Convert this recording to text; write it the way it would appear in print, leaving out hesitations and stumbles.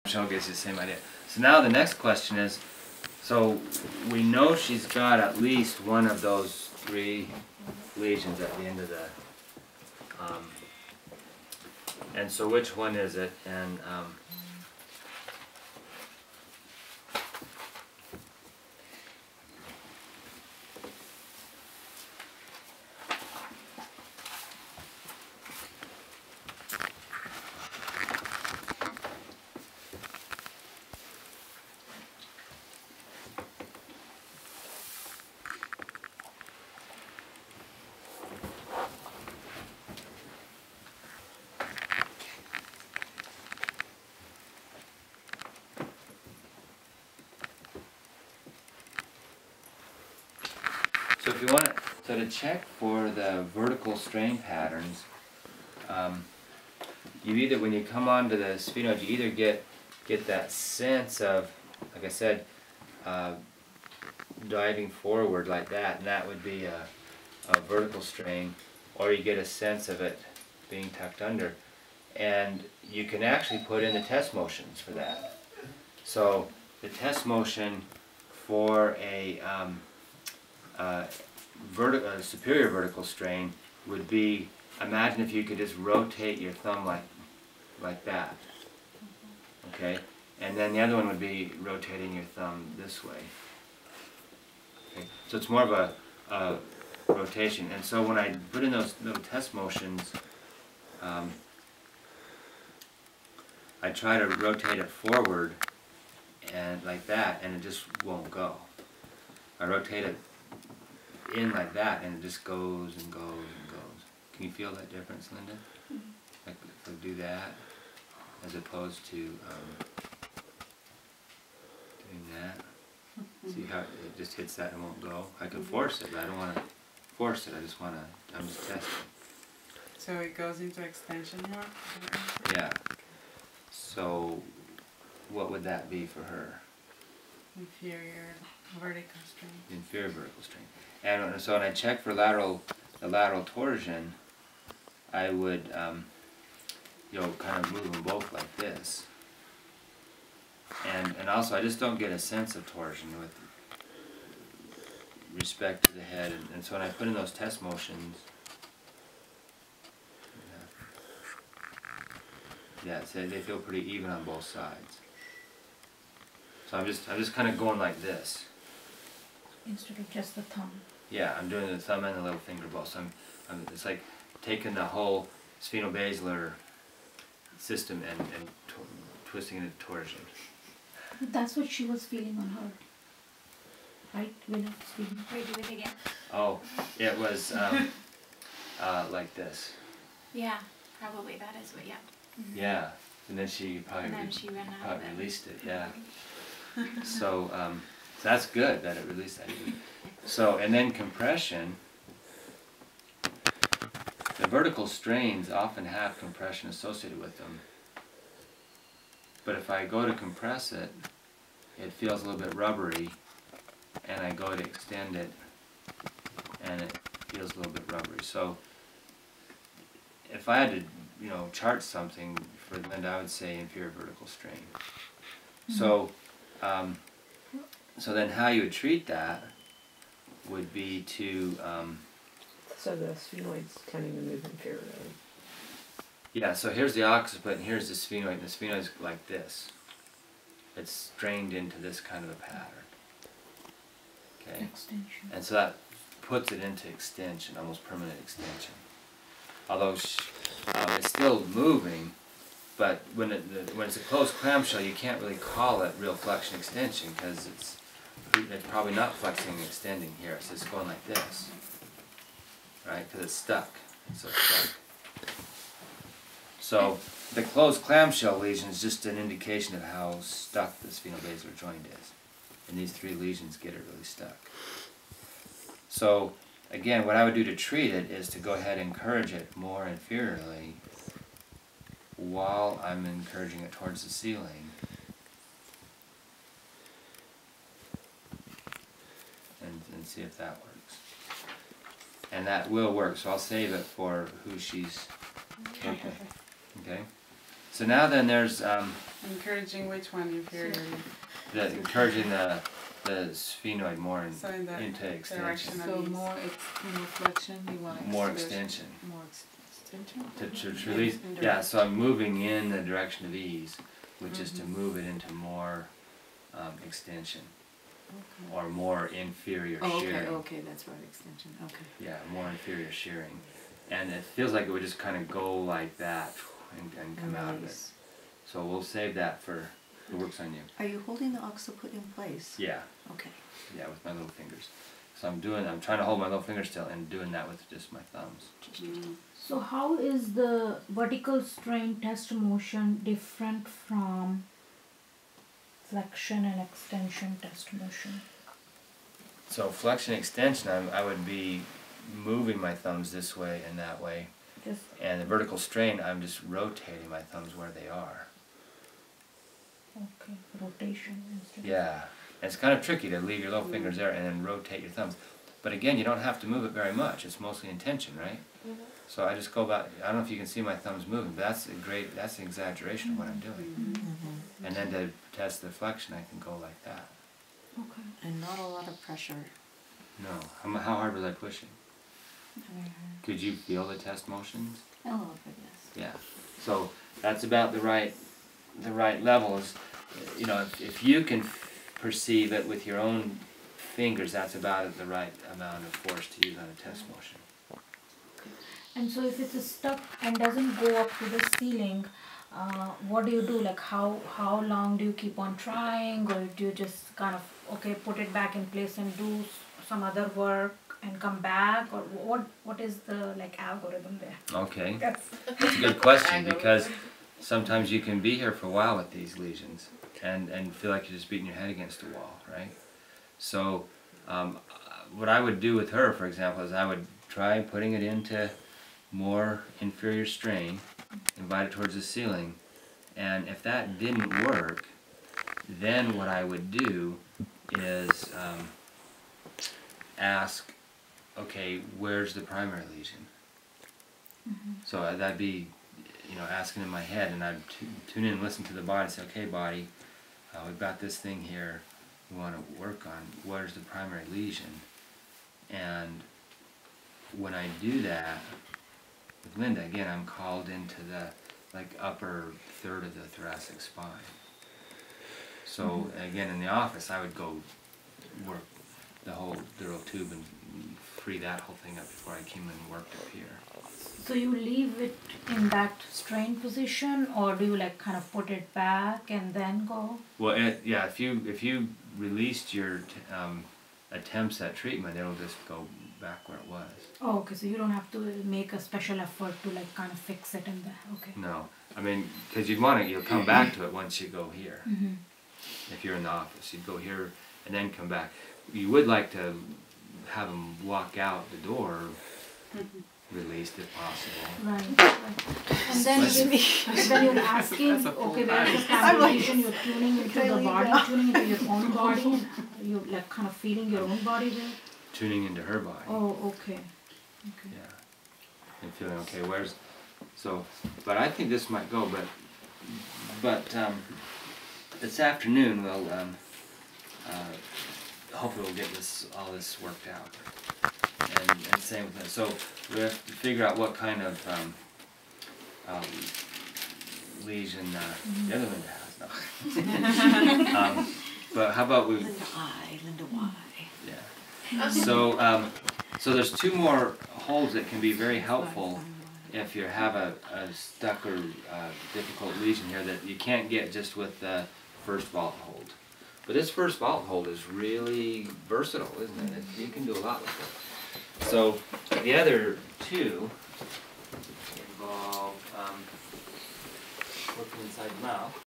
clamshell gives you the same idea. So now the next question is, so we know she's got at least one of those 3 lesions at the end of the, and so which one is it? And so if you want to check for the vertical strain patterns, you either, when you come onto the sphenoid, you either get that sense of, like I said, diving forward like that, and that would be a vertical strain, or you get a sense of it being tucked under. And you can actually put in the test motions for that. So the test motion for a superior vertical strain would be, imagine if you could just rotate your thumb like that, okay? And then the other one would be rotating your thumb this way. Okay? So it's more of a rotation. And so when I put in those little test motions, I try to rotate it forward and like that, and it just won't go. I rotate it in like that, and it just goes and goes and goes. Can you feel that difference, Linda? Like if I do that, as opposed to doing that. See how it just hits that and won't go? I can force it, but I don't want to force it. I just want to, I'm just testing. So it goes into extension more? Yeah. So what would that be for her? Inferior vertical strain. Inferior vertical strain. And so when I check for the lateral torsion, I would kind of move them both like this. And also I just don't get a sense of torsion with respect to the head. And so when I put in those test motions, yeah, so they feel pretty even on both sides. So I'm just kind of going like this. Instead of just the thumb. Yeah, I'm doing the thumb and the little finger both. So it's like taking the whole sphenobasilar system and twisting it into torsion. That's what she was feeling on her. Right? When I was feeling. Wait, do it again. Oh, it was like this. Yeah, probably that is what, yeah. Yeah, and then she probably, released it, yeah. So that's good that it released that. So, and then compression, the vertical strains often have compression associated with them. But if I go to compress it, it feels a little bit rubbery, and I go to extend it, and it feels a little bit rubbery. So if I had to, chart something for Linda, I would say inferior vertical strain. So, so then how you would treat that would be to... so the sphenoid's tending to move inferiorly. Yeah, so here's the occiput and here's the sphenoid, and the sphenoid's like this. It's strained into this kind of a pattern. Okay? Extension. And so that puts it into extension, almost permanent extension. Although it's still moving, but when it's a closed clamshell, you can't really call it real flexion extension because it's probably not flexing and extending here. It's just going like this, right? Because it's stuck. It's so stuck. So the closed clamshell lesion is just an indication of how stuck the sphenobasilar joint is, and these 3 lesions get it really stuck. So again, what I would do to treat it is to go ahead and encourage it more inferiorly while I'm encouraging it towards the ceiling. And see if that works. And that will work, so I'll save it for who she's... Okay. So now then there's Encouraging which one inferiorly? Encouraging the sphenoid more So in the into extension. direction of So ease. more flexion, you want More extension. More extension? To release, yeah, so I'm moving in the direction of ease, which is to move it into more extension, Okay. or more inferior Oh, shearing. okay, that's right, extension, okay. Yeah, more inferior shearing. And it feels like it would just kind of go like that and come out of it. Release. So we'll save that for the works on you. Are you holding the occiput in place? Yeah, Okay. yeah, with my little fingers. So I'm trying to hold my little finger still and doing that with just my thumbs. So how is the vertical strain test motion different from flexion and extension test motion? So flexion extension, I would be moving my thumbs this way and that way. Just And the vertical strain, I'm just rotating my thumbs where they are. okay, rotation instead. Yeah, and it's kind of tricky to leave your little fingers there and then rotate your thumbs. But again, you don't have to move it very much. It's mostly intention, right? So I just go about, I don't know if you can see my thumbs moving, but that's an exaggeration of what I'm doing. And then to test the flexion, I can go like that. Okay. And not a lot of pressure. No, how hard was I pushing? Could you feel the test motions? A little bit, yes. Yeah. So that's about the right levels. You know, if you can perceive it with your own fingers, that's about the right amount of force to use on a test motion. And so if it's stuck and doesn't go up to the ceiling, what do you do? Like how long do you keep on trying, or do you just kind of put it back in place and do some other work and come back, or what is the algorithm there? Okay, that's a good question, because sometimes you can be here for a while with these lesions and feel like you're just beating your head against a wall, right? So what I would do with her, for example, is I would try putting it into more inferior strain, invite it towards the ceiling, and if that didn't work, then what I would do is ask, okay, where's the primary lesion? So that'd be, asking in my head, and I'd tune in and listen to the body and say, okay, body, we've got this thing here we want to work on. Where's the primary lesion? And when I do that with Linda, again, I'm called into the upper third of the thoracic spine. So again, in the office, I would go work the whole dural tube and free that whole thing up before I came and worked up here. So you leave it in that strain position, or do you kind of put it back and then go? Well, yeah, if you released your attempts at treatment, it'll just go back where it was. Oh, okay, so you don't have to make a special effort to kind of fix it in there. Okay. No, I mean, because you'll come back to it once you go here. If you're in the office, you'd go here and then come back. You would like to have them walk out the door released if possible. Right. And then you're asking, okay, where's the primary lesion? You're tuning into the body, tuning into your own body, and you're kind of feeling your own body there? Tuning into her body. Oh, okay. Yeah. And feeling, okay, but I think this might go, but this afternoon we'll, hopefully we'll get all this worked out. And same with that. So we have to figure out what kind of lesion the other Linda has. No. But how about we? Linda Y. Yeah. So there's two more holds that can be very helpful if you have a stuck or difficult lesion here that you can't get just with the first vault hold. But this first vault hold is really versatile, isn't it? You can do a lot with it. So the other two involve working inside the mouth.